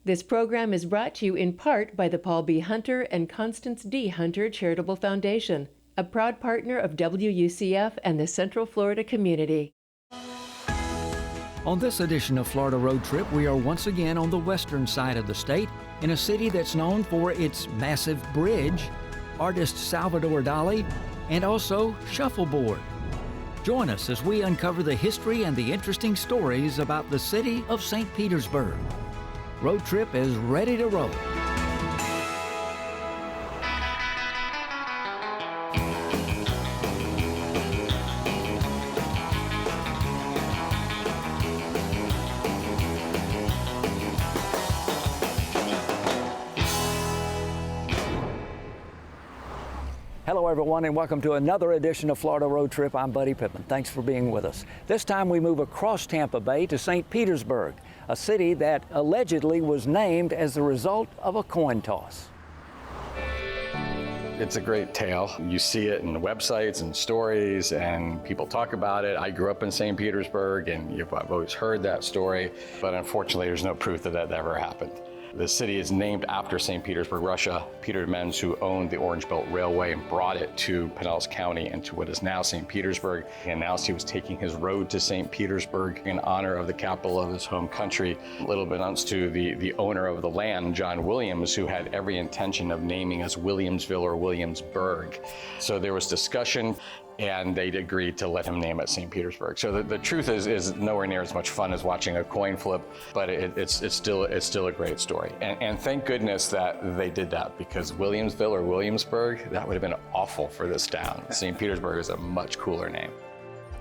This program is brought to you in part by the Paul B. Hunter and Constance D. Hunter Charitable Foundation, a proud partner of WUCF and the Central Florida community. On this edition of Florida Road Trip, we are once again on the western side of the state in a city that's known for its massive bridge, artist Salvador Dali, and also shuffleboard. Join us as we uncover the history and the interesting stories about the city of St. Petersburg. Road Trip is ready to roll. Hello everyone, and welcome to another edition of Florida Road Trip. I'm Buddy Pittman. Thanks for being with us. This time we move across Tampa Bay to St. Petersburg, a city that allegedly was named as the result of a coin toss. It's a great tale. You see it in the websites and stories, and people talk about it. I grew up in St. Petersburg, and I've always heard that story, but unfortunately there's no proof that that ever happened. The city is named after St. Petersburg, Russia. Peter Menz, who owned the Orange Belt Railway and brought it to Pinellas County and to what is now St. Petersburg, he announced he was taking his road to St. Petersburg in honor of the capital of his home country. A little bit unbeknownst to the owner of the land, John Williams, who had every intention of naming as Williamsville or Williamsburg. So there was discussion, and they'd agreed to let him name it St. Petersburg. So the truth is nowhere near as much fun as watching a coin flip, but it's still a great story. And thank goodness that they did that, because Williamsville or Williamsburg, that would have been awful for this town. St. Petersburg is a much cooler name.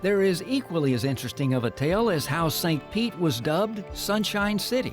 There is equally as interesting of a tale as how St. Pete was dubbed Sunshine City.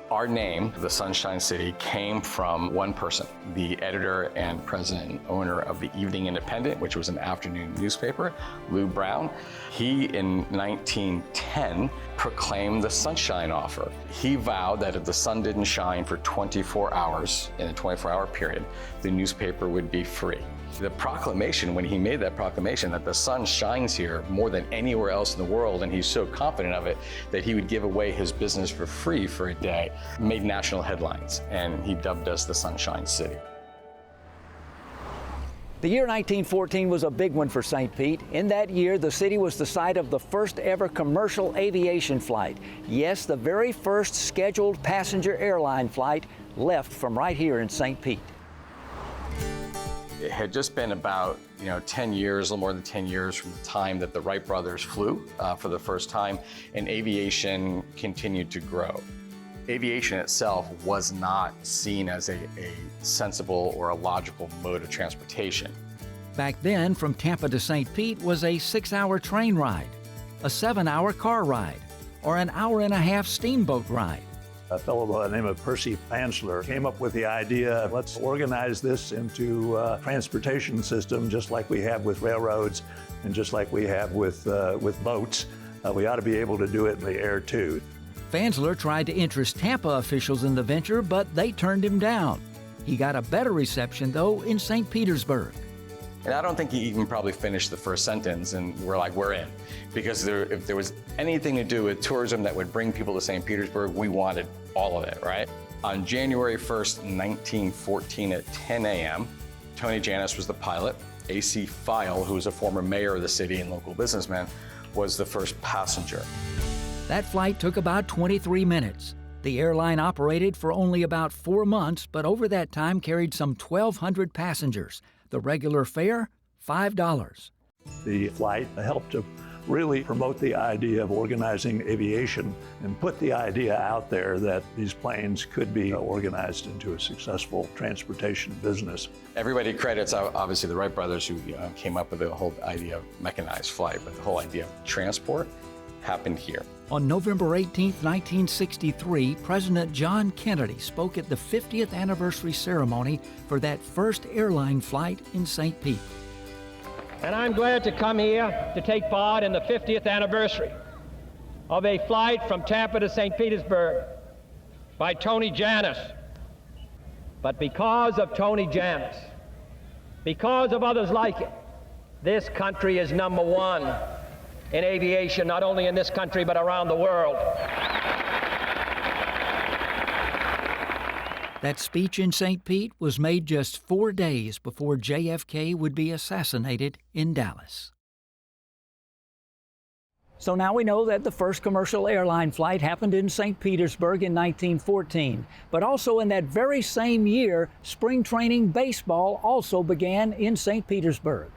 Our name, the Sunshine City, came from one person, the editor and president and owner of the Evening Independent, which was an afternoon newspaper, Lou Brown. He, in 1910, proclaimed the sunshine offer. He vowed that if the sun didn't shine for 24 hours in a 24-hour period, the newspaper would be free. The proclamation, when he made that proclamation that the sun shines here more than anywhere else in the world, and he's so confident of it that he would give away his business for free for a day, made national headlines, and he dubbed us the Sunshine City. The year 1914 was a big one for St. Pete. In that year, the city was the site of the first ever commercial aviation flight. Yes, the very first scheduled passenger airline flight left from right here in St. Pete. It had just been about 10 years, a little more than 10 years from the time that the Wright brothers flew for the first time, and aviation continued to grow. Aviation itself was not seen as a sensible or a logical mode of transportation. Back then, from Tampa to St. Pete was a 6-hour train ride, a 7-hour car ride, or an hour-and-a-half steamboat ride. A fellow by the name of Percy Fansler came up with the idea, let's organize this into a transportation system just like we have with railroads and just like we have with boats. We ought to be able to do it in the air too. Fansler tried to interest Tampa officials in the venture, but they turned him down. He got a better reception, though, in St. Petersburg. And I don't think he even probably finished the first sentence, and we're like, we're in. Because if there was anything to do with tourism that would bring people to St. Petersburg, we wanted all of it, right? On January 1st, 1914 at 10 a.m., Tony Janus was the pilot. A.C. File, who was a former mayor of the city and local businessman, was the first passenger. That flight took about 23 minutes. The airline operated for only about 4 months, but over that time carried some 1,200 passengers. The regular fare, $5. The flight helped to really promote the idea of organizing aviation and put the idea out there that these planes could be organized into a successful transportation business. Everybody credits, obviously, the Wright brothers who came up with the whole idea of mechanized flight, but the whole idea of transport happened here. On November 18, 1963, President John Kennedy spoke at the 50th anniversary ceremony for that first airline flight in St. Pete. And I'm glad to come here to take part in the 50th anniversary of a flight from Tampa to St. Petersburg by Tony Janus. But because of Tony Janus, because of others like it, this country is number one in aviation, not only in this country, but around the world. That speech in St. Pete was made just 4 days before JFK would be assassinated in Dallas. So now we know that the first commercial airline flight happened in St. Petersburg in 1914. But also in that very same year, spring training baseball also began in St. Petersburg.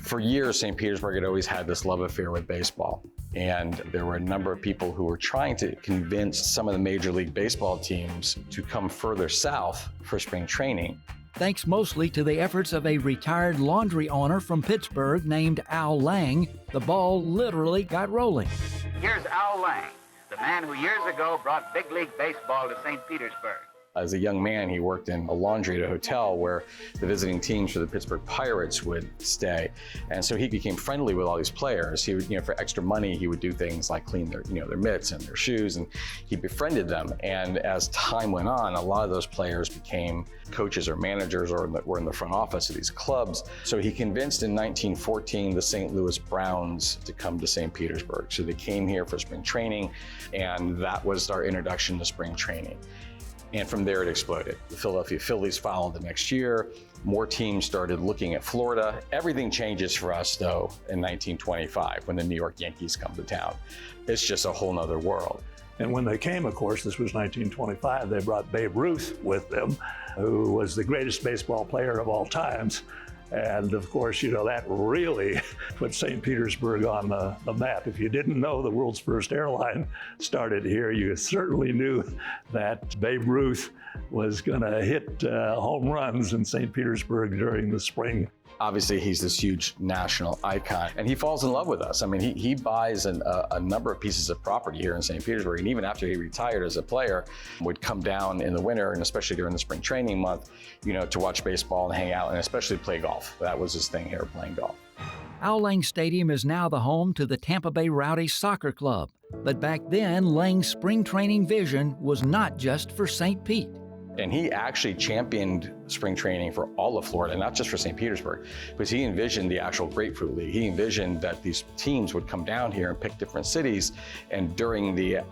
For years, St. Petersburg had always had this love affair with baseball. And there were a number of people who were trying to convince some of the Major League Baseball teams to come further south for spring training. Thanks mostly to the efforts of a retired laundry owner from Pittsburgh named Al Lang, the ball literally got rolling. Here's Al Lang, the man who years ago brought big league baseball to St. Petersburg. As a young man, he worked in a laundry at a hotel where the visiting teams for the Pittsburgh Pirates would stay. And so he became friendly with all these players. He would, for extra money, he would do things like clean their, their mitts and their shoes, and he befriended them. And as time went on, a lot of those players became coaches or managers or were in the front office of these clubs. So he convinced in 1914 the St. Louis Browns to come to St. Petersburg. So they came here for spring training, and that was our introduction to spring training. And from there, it exploded. The Philadelphia Phillies followed the next year. More teams started looking at Florida. Everything changes for us, though, in 1925 when the New York Yankees come to town. It's just a whole nother world. And when they came, of course, this was 1925, they brought Babe Ruth with them, who was the greatest baseball player of all times. And of course, that really put St. Petersburg on the map. If you didn't know the world's first airline started here, you certainly knew that Babe Ruth was going to hit home runs in St. Petersburg during the spring. Obviously, he's this huge national icon, and he falls in love with us. I mean, he buys a number of pieces of property here in St. Petersburg, and even after he retired as a player, would come down in the winter, and especially during the spring training month, to watch baseball and hang out, and especially play golf. That was his thing here, playing golf. Al Lang Stadium is now the home to the Tampa Bay Rowdies Soccer Club. But back then, Lang's spring training vision was not just for St. Pete. And he actually championed spring training for all of Florida, not just for St. Petersburg, because he envisioned the actual Grapefruit League. He envisioned that these teams would come down here and pick different cities, and during the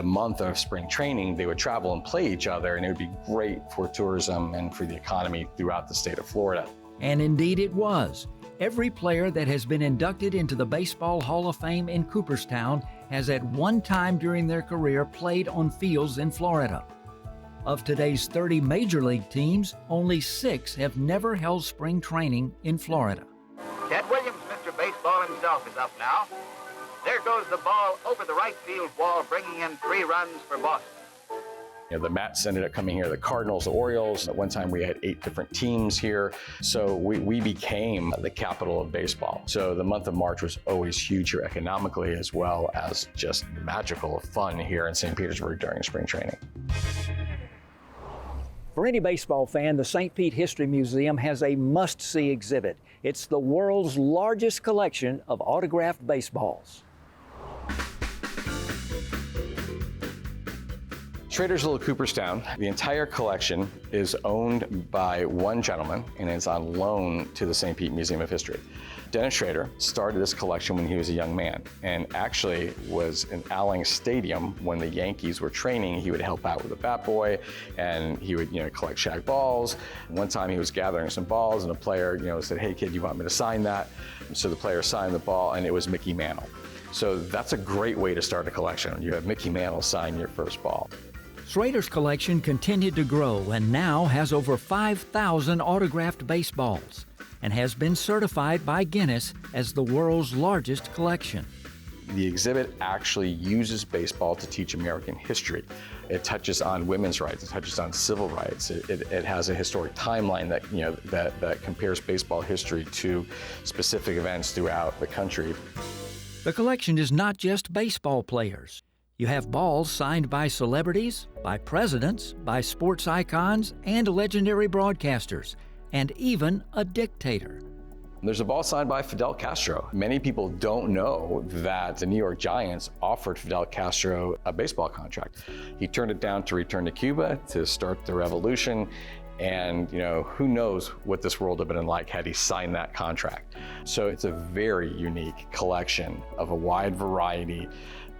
month of spring training, they would travel and play each other, and it would be great for tourism and for the economy throughout the state of Florida. And indeed it was. Every player that has been inducted into the Baseball Hall of Fame in Cooperstown has at one time during their career played on fields in Florida. Of today's 30 major league teams, only 6 have never held spring training in Florida. Ted Williams, Mr. Baseball himself, is up now. There goes the ball over the right field wall, bringing in 3 runs for Boston. The Mets ended up coming here, the Cardinals, the Orioles. At one time, we had 8 different teams here. So we became the capital of baseball. So the month of March was always huge here economically, as well as just magical fun here in St. Petersburg during spring training. For any baseball fan, the St. Pete History Museum has a must-see exhibit. It's the world's largest collection of autographed baseballs. Schrader's Little Cooperstown, the entire collection is owned by one gentleman and is on loan to the St. Pete Museum of History. Dennis Schrader started this collection when he was a young man, and actually was in Al Lang Stadium when the Yankees were training. He would help out with a bat boy, and he would collect shag balls. One time he was gathering some balls, and a player said, "Hey kid, you want me to sign that?" So the player signed the ball, and it was Mickey Mantle. So that's a great way to start a collection. You have Mickey Mantle sign your first ball. Schrader's collection continued to grow and now has over 5,000 autographed baseballs and has been certified by Guinness as the world's largest collection. The exhibit actually uses baseball to teach American history. It touches on women's rights, it touches on civil rights. It has a historic timeline that compares baseball history to specific events throughout the country. The collection is not just baseball players. You have balls signed by celebrities, by presidents, by sports icons, and legendary broadcasters, and even a dictator. There's a ball signed by Fidel Castro. Many people don't know that the New York Giants offered Fidel Castro a baseball contract. He turned it down to return to Cuba to start the revolution. And who knows what this world would have been like had he signed that contract. So it's a very unique collection of a wide variety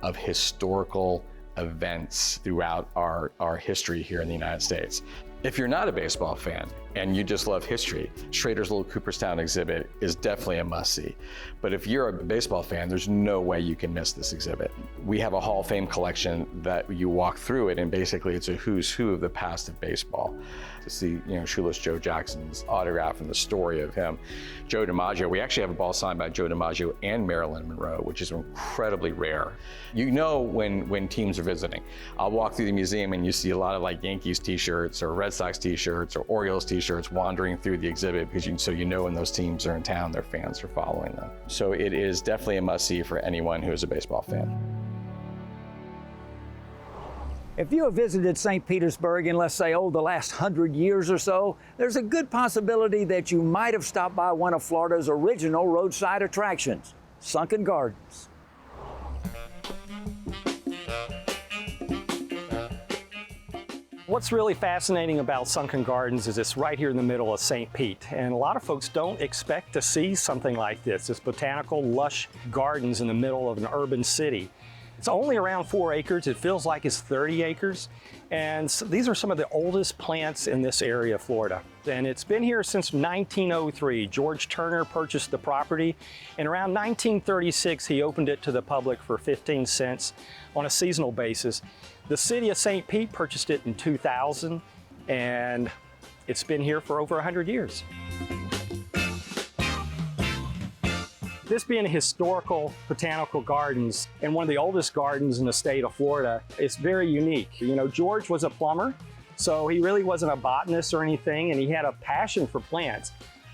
of historical events throughout our history here in the United States. If you're not a baseball fan and you just love history, Schrader's Little Cooperstown exhibit is definitely a must-see. But if you're a baseball fan, there's no way you can miss this exhibit. We have a Hall of Fame collection that you walk through it, and basically it's a who's who of the past of baseball. To see, Shoeless Joe Jackson's autograph and the story of him. Joe DiMaggio, we actually have a ball signed by Joe DiMaggio and Marilyn Monroe, which is incredibly rare. You know when teams are visiting. I'll walk through the museum and you see a lot of like Yankees t-shirts or Red Sox t-shirts or Orioles t-shirts wandering through the exhibit because so you know when those teams are in town, their fans are following them. So it is definitely a must-see for anyone who is a baseball fan. If you have visited St. Petersburg in, let's say, the last 100 years or so, there's a good possibility that you might have stopped by one of Florida's original roadside attractions, Sunken Gardens. What's really fascinating about Sunken Gardens is it's right here in the middle of St. Pete, and a lot of folks don't expect to see something like this botanical, lush gardens in the middle of an urban city. It's only around 4 acres. It feels like it's 30 acres. And these are some of the oldest plants in this area of Florida. And it's been here since 1903. George Turner purchased the property. And around 1936, he opened it to the public for 15 cents on a seasonal basis. The city of St. Pete purchased it in 2000, and it's been here for over 100 years. This being a historical botanical gardens and one of the oldest gardens in the state of Florida, it's very unique. George was a plumber, so he really wasn't a botanist or anything, and he had a passion for plants.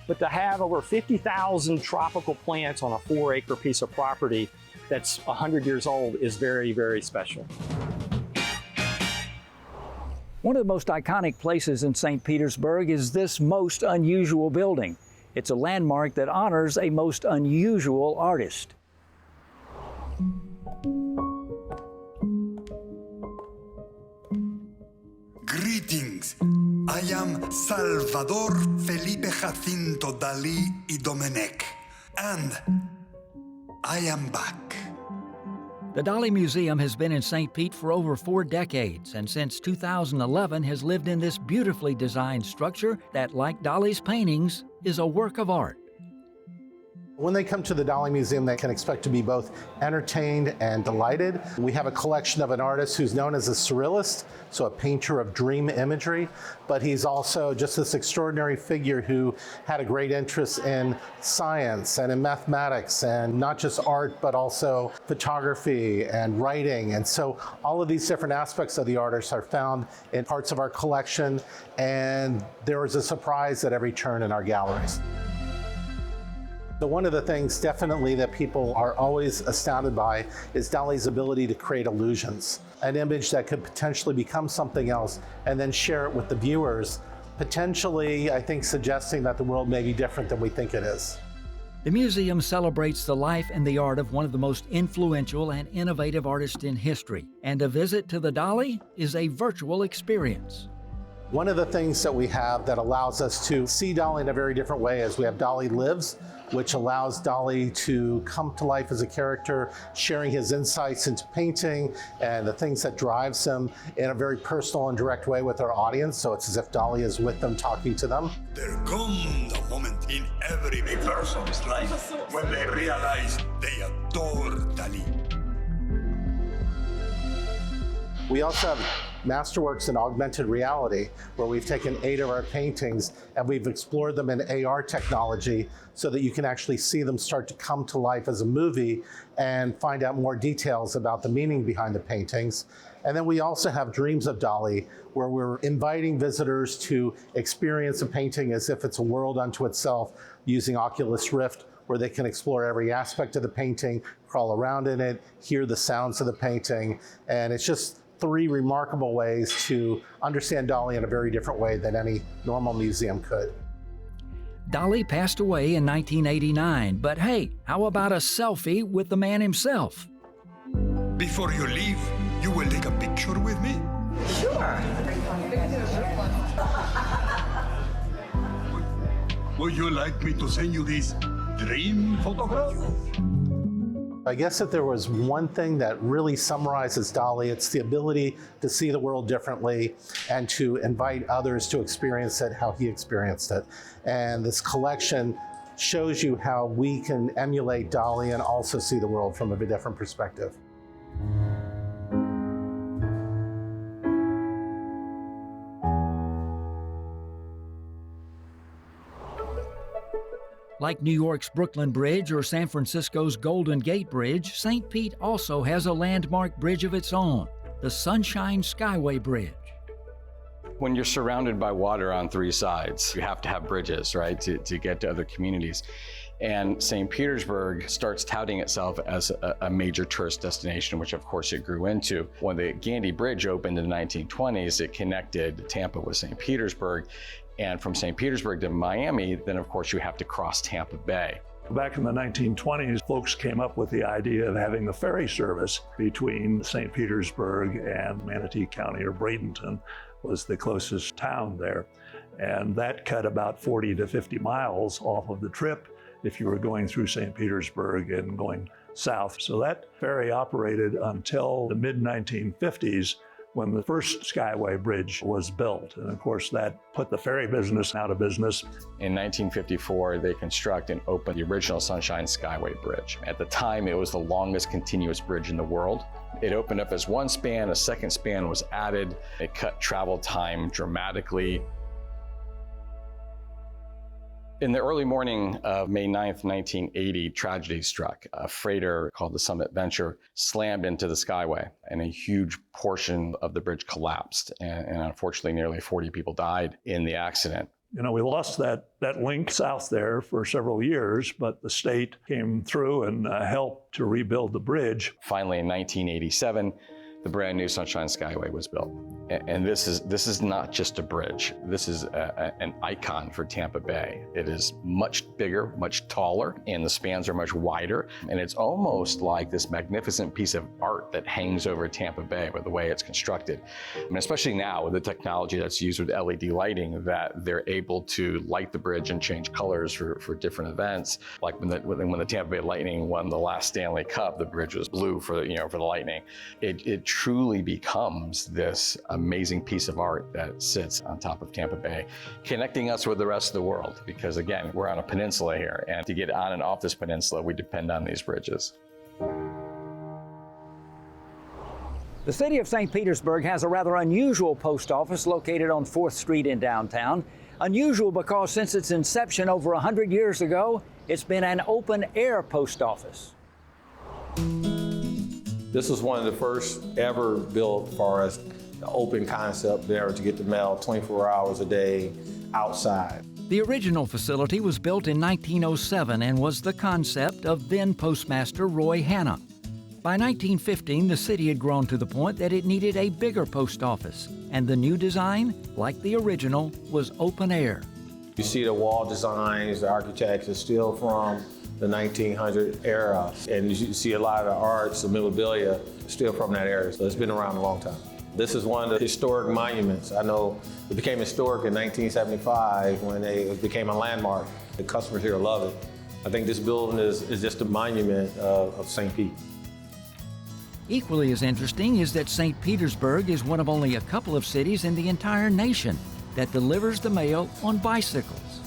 But to have over 50,000 tropical plants on a 4-acre piece of property that's 100 years old is very, very special. One of the most iconic places in St. Petersburg is this most unusual building. It's a landmark that honors a most unusual artist. Greetings. I am Salvador Felipe Jacinto Dalí y Domènech, and I am back. The Dalí Museum has been in St. Pete for over 4 decades, and since 2011 has lived in this beautifully designed structure that, like Dalí's paintings, is a work of art. When they come to the Dalí Museum, they can expect to be both entertained and delighted. We have a collection of an artist who's known as a surrealist, so a painter of dream imagery, but he's also just this extraordinary figure who had a great interest in science and in mathematics, and not just art, but also photography and writing. And so all of these different aspects of the artist are found in parts of our collection, and there is a surprise at every turn in our galleries. So one of the things definitely that people are always astounded by is Dalí's ability to create illusions. An image that could potentially become something else and then share it with the viewers, potentially, I think, suggesting that the world may be different than we think it is. The museum celebrates the life and the art of one of the most influential and innovative artists in history, and a visit to the Dalí is a virtual experience. One of the things that we have that allows us to see Dalí in a very different way is we have Dalí Lives, which allows Dalí to come to life as a character, sharing his insights into painting and the things that drives him in a very personal and direct way with our audience. So it's as if Dalí is with them, talking to them. There comes a moment in every person's life when they realize they adore Dalí. We also have Masterworks in augmented reality, where we've taken 8 of our paintings and we've explored them in AR technology so that you can actually see them start to come to life as a movie and find out more details about the meaning behind the paintings. And then we also have Dreams of Dalí, where we're inviting visitors to experience a painting as if it's a world unto itself using Oculus Rift, where they can explore every aspect of the painting, crawl around in it, hear the sounds of the painting, and it's just 3 remarkable ways to understand Dalí in a very different way than any normal museum could. Dalí passed away in 1989, but hey, how about a selfie with the man himself? Before you leave, you will take a picture with me? Sure. Would you like me to send you this dream photograph? I guess if there was one thing that really summarizes Dolly, it's the ability to see the world differently and to invite others to experience it how he experienced it. And this collection shows you how we can emulate Dolly and also see the world from a different perspective. Like New York's Brooklyn Bridge or San Francisco's Golden Gate Bridge, St. Pete also has a landmark bridge of its own, the Sunshine Skyway Bridge. When you're surrounded by water on three sides, you have to have bridges, right, to get to other communities. And St. Petersburg starts touting itself as a major tourist destination, which of course it grew into. When the Gandy Bridge opened in the 1920s, it connected Tampa with St. Petersburg. And from St. Petersburg to Miami, then of course you have to cross Tampa Bay. Back in the 1920s, folks came up with the idea of having the ferry service between St. Petersburg and Manatee County, or Bradenton was the closest town there. And that cut about 40 to 50 miles off of the trip if you were going through St. Petersburg and going south. So that ferry operated until the mid-1950s, when the first Skyway Bridge was built. And of course, that put the ferry business out of business. In 1954, they construct and open the original Sunshine Skyway Bridge. At the time, it was the longest continuous bridge in the world. It opened up as one span, a second span was added. It cut travel time dramatically. In the early morning of May 9th, 1980, tragedy struck. A freighter called the Summit Venture slammed into the Skyway, and a huge portion of the bridge collapsed. And unfortunately, nearly 40 people died in the accident. You know, we lost that link south there for several years, but the state came through and helped to rebuild the bridge. Finally, in 1987, the brand new Sunshine Skyway was built. And this is not just a bridge. This is an icon for Tampa Bay. It is much bigger, much taller, and the spans are much wider. And it's almost like this magnificent piece of art that hangs over Tampa Bay with the way it's constructed. I mean, especially now with the technology that's used with LED lighting, that they're able to light the bridge and change colors for different events. Like when the Tampa Bay Lightning won the last Stanley Cup, the bridge was blue for the Lightning. It truly becomes this amazing piece of art that sits on top of Tampa Bay, connecting us with the rest of the world. Because again, we're on a peninsula here, and to get on and off this peninsula, we depend on these bridges. The city of St. Petersburg has a rather unusual post office located on 4th Street in downtown. Unusual because since its inception over 100 years ago, it's been an open-air post office. This was one of the first ever built for us, the open concept there to get the mail 24 hours a day outside. The original facility was built in 1907 and was the concept of then Postmaster Roy Hanna. By 1915, the city had grown to the point that it needed a bigger post office, and the new design, like the original, was open air. You see the wall designs, the architects are still from the 1900 era, and you see a lot of the arts, the memorabilia, still from that era, so it's been around a long time. This is one of the historic monuments. I know it became historic in 1975 when it became a landmark. The customers here love it. I think this building is just a monument of St. Pete. Equally as interesting is that St. Petersburg is one of only a couple of cities in the entire nation that delivers the mail on bicycles.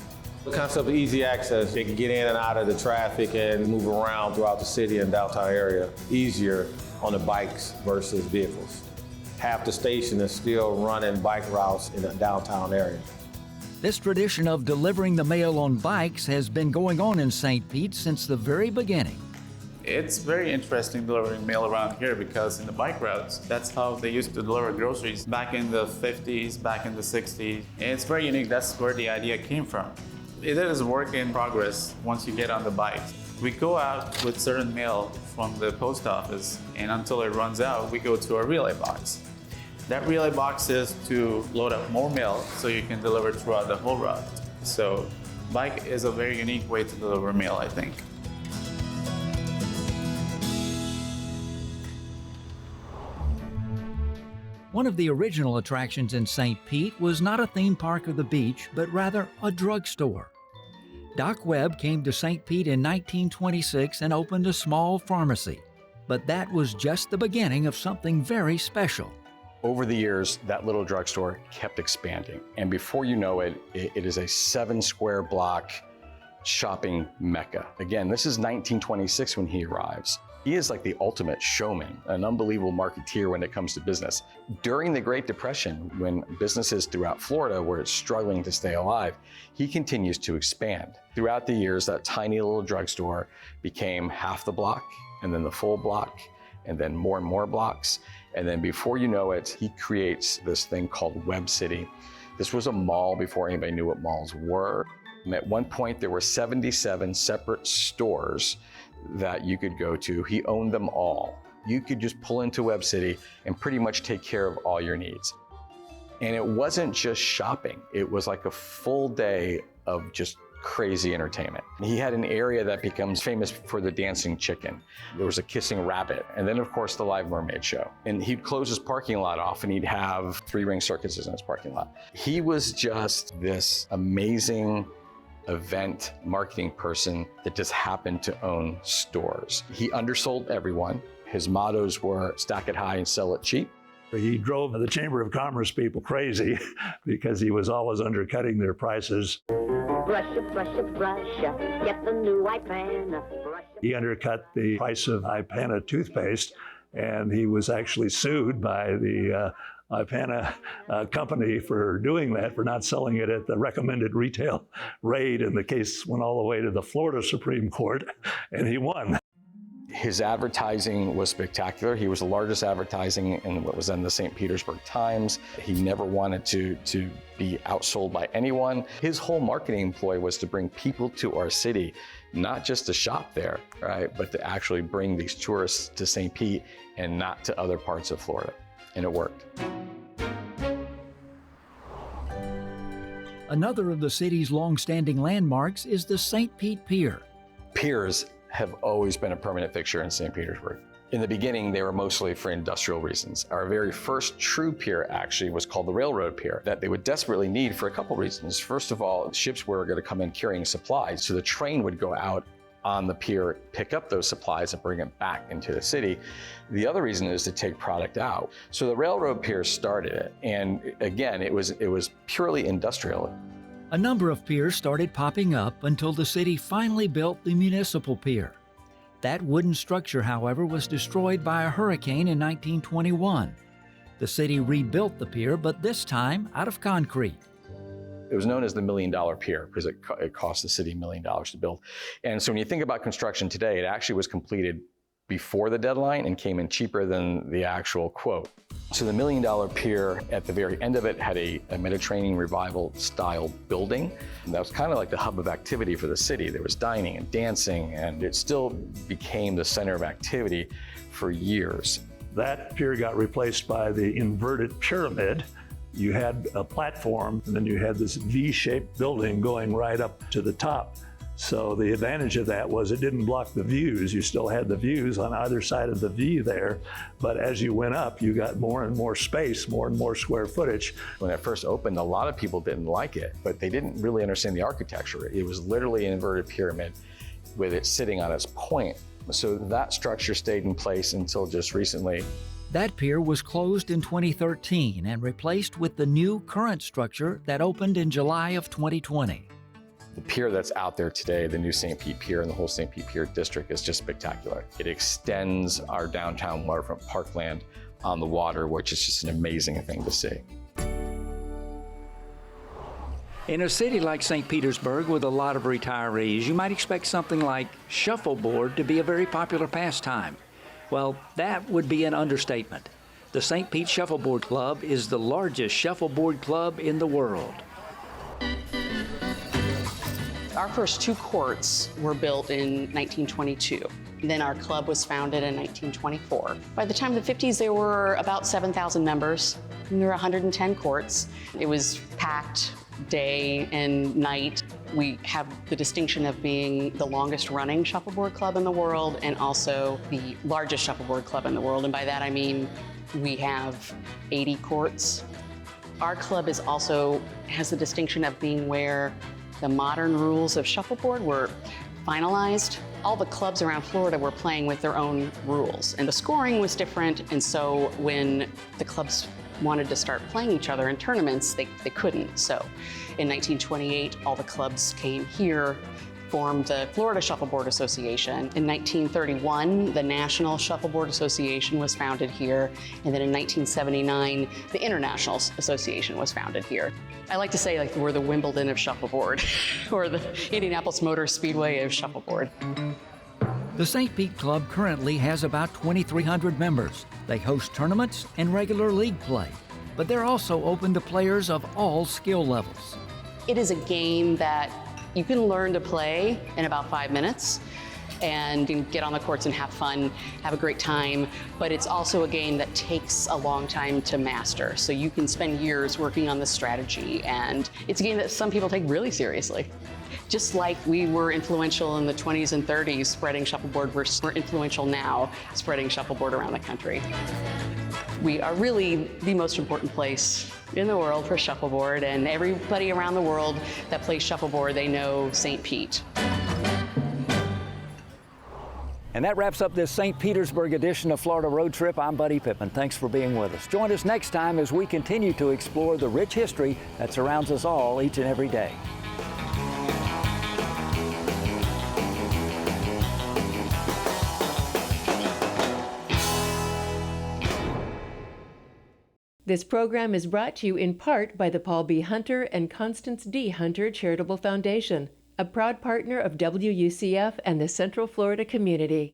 The concept of easy access, they can get in and out of the traffic and move around throughout the city and downtown area easier on the bikes versus vehicles. Half the station is still running bike routes in the downtown area. This tradition of delivering the mail on bikes has been going on in St. Pete since the very beginning. It's very interesting delivering mail around here because in the bike routes, that's how they used to deliver groceries back in the 50s, back in the 60s. And it's very unique. That's where the idea came from. It is a work in progress once you get on the bike. We go out with certain mail from the post office, and until it runs out, we go to a relay box. That relay box is to load up more mail so you can deliver throughout the whole route. So bike is a very unique way to deliver mail, I think. One of the original attractions in St. Pete was not a theme park or the beach, but rather a drugstore. Doc Webb came to St. Pete in 1926 and opened a small pharmacy. But that was just the beginning of something very special. Over the years, that little drugstore kept expanding. And before you know it, it is a 7-square block shopping mecca. Again, this is 1926 when he arrives. He is like the ultimate showman, an unbelievable marketeer when it comes to business. During the Great Depression, when businesses throughout Florida were struggling to stay alive, he continues to expand. Throughout the years, that tiny little drugstore became half the block, and then the full block, and then more and more blocks. And then before you know it, he creates this thing called Webb City. This was a mall before anybody knew what malls were. And at one point, there were 77 separate stores that you could go to. He owned them all. You could just pull into Webb City and pretty much take care of all your needs. And it wasn't just shopping. It was like a full day of just crazy entertainment. He had an area that becomes famous for the dancing chicken. There was a kissing rabbit, and then of course the Live Mermaid show. And he'd close his parking lot off and he'd have 3-ring circuses in his parking lot. He was just this amazing event marketing person that just happened to own stores. He undersold everyone. His mottos were stack it high and sell it cheap. He drove the Chamber of Commerce people crazy because he was always undercutting their prices. Brush it, get the new Ipana. He undercut the price of Ipana toothpaste, and he was actually sued by the Ipana company for doing that, for not selling it at the recommended retail rate. And the case went all the way to the Florida Supreme Court, and he won. His advertising was spectacular. He was the largest advertising in what was then the St. Petersburg Times. He never wanted to be outsold by anyone. His whole marketing ploy was to bring people to our city, not just to shop there, right, but to actually bring these tourists to St. Pete and not to other parts of Florida. And it worked. Another of the city's long-standing landmarks is the St. Pete Pier. Piers have always been a permanent fixture in St. Petersburg. In the beginning, they were mostly for industrial reasons. Our very first true pier actually was called the Railroad Pier, that they would desperately need for a couple reasons. First of all, ships were going to come in carrying supplies, so the train would go out on the pier, pick up those supplies and bring it back into the city. The other reason is to take product out. So the Railroad Pier started it, and again, it was purely industrial. A number of piers started popping up until the city finally built the Municipal Pier. That wooden structure, however, was destroyed by a hurricane in 1921. The city rebuilt the pier, but this time out of concrete. It was known as the $1 million pier because it cost the city $1 million to build. And so when you think about construction today, it actually was completed before the deadline and came in cheaper than the actual quote. So the $1 million pier, at the very end of it, had a Mediterranean Revival style building. And that was kind of like the hub of activity for the city. There was dining and dancing, and it still became the center of activity for years. That pier got replaced by the inverted pyramid. You had a platform, and then you had this V-shaped building going right up to the top. So the advantage of that was it didn't block the views. You still had the views on either side of the V there, but as you went up, you got more and more space, more and more square footage. When it first opened, a lot of people didn't like it, but they didn't really understand the architecture. It was literally an inverted pyramid with it sitting on its point. So that structure stayed in place until just recently. That pier was closed in 2013 and replaced with the new current structure that opened in July of 2020. The pier that's out there today, the new St. Pete Pier and the whole St. Pete Pier district, is just spectacular. It extends our downtown waterfront parkland on the water, which is just an amazing thing to see. In a city like St. Petersburg with a lot of retirees, you might expect something like shuffleboard to be a very popular pastime. Well, that would be an understatement. The St. Pete Shuffleboard Club is the largest shuffleboard club in the world. Our first 2 courts were built in 1922. Then our club was founded in 1924. By the time of the 50s, there were about 7,000 members. And there were 110 courts. It was packed day and night. We have the distinction of being the longest running shuffleboard club in the world and also the largest shuffleboard club in the world. And by that I mean we have 80 courts. Our club has the distinction of being where the modern rules of shuffleboard were finalized, all the clubs around Florida were playing with their own rules, and the scoring was different, and so when the clubs wanted to start playing each other in tournaments, they couldn't. So in 1928, all the clubs came here, formed the Florida Shuffleboard Association. In 1931, the National Shuffleboard Association was founded here, and then in 1979, the International Association was founded here. I like to say like we're the Wimbledon of shuffleboard, or the Indianapolis Motor Speedway of shuffleboard. The St. Pete Club currently has about 2,300 members. They host tournaments and regular league play, but they're also open to players of all skill levels. It is a game that you can learn to play in about 5 minutes and you can get on the courts and have fun, have a great time, but it's also a game that takes a long time to master. So you can spend years working on the strategy, and it's a game that some people take really seriously. Just like we were influential in the 20s and 30s spreading shuffleboard, we're influential now spreading shuffleboard around the country. We are really the most important place in the world for shuffleboard, and everybody around the world that plays shuffleboard, they know St. Pete. And that wraps up this St. Petersburg edition of Florida Road Trip. I'm Buddy Pittman. Thanks for being with us. Join us next time as we continue to explore the rich history that surrounds us all each and every day. This program is brought to you in part by the Paul B. Hunter and Constance D. Hunter Charitable Foundation, a proud partner of WUCF and the Central Florida community.